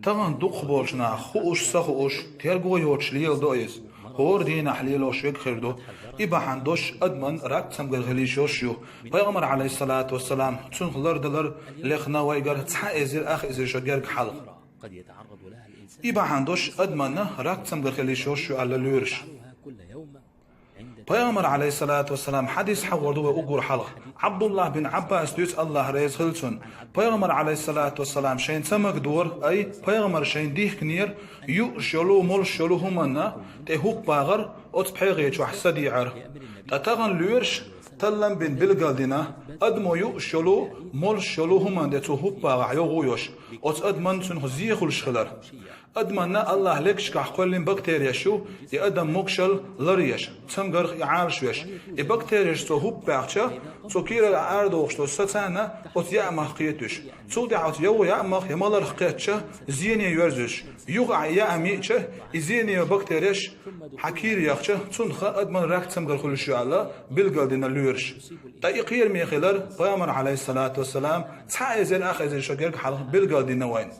طبعا دوق بولشنا خوش سخوش تيرجو يوتش ليل دويس هور دين حليل وشوك خيردو إبا حندوش أدمن راك تسمغل غليشوشيو بيغمر عليه الصلاة والسلام تون خلر دلر لخنا ويقر تحا إزير أخ إزير شجرك حلق إبا حندوش أدمن راك تسمغل غليشوشيو على لورش بيغمر عليه الصلاة والسلام حديث حوردو وأقور حلق عبد الله بن عباس دوت الله رئيس خلصون بيغمر عليه الصلاة والسلام شين سمك دور أي بيغمر شين ديه كنير يو شلو مول شلو همنا تهوك باغر أت بحيغيش وحسدي عر تتغن لورش تلم بن بلغالدنا أدمو يو شلو مول شلو همنا تهوك باغ يوغويوش أت أدمن تنه زيخل شخلر أدمنا الله لكش كحقولين بكتيريا شو يقدم مكشل لريش تمغر يعالشوش البكتيريا تو هوب باغشا تو كير الأردوش تو ستانا أت يعمق قيتش تو دعوت يو يعمق يمالر قيتشا زيني يورزش يوقع يعميتش زيني بكتيريش حكير يخشا تنخ أدمن راك تمغر خلشو على بلغالدنا لورش تايقير ميخيلر بيامر عليه الصلاة والسلام تحايز الأخ إذا شجرك حلق بلغالدنا وين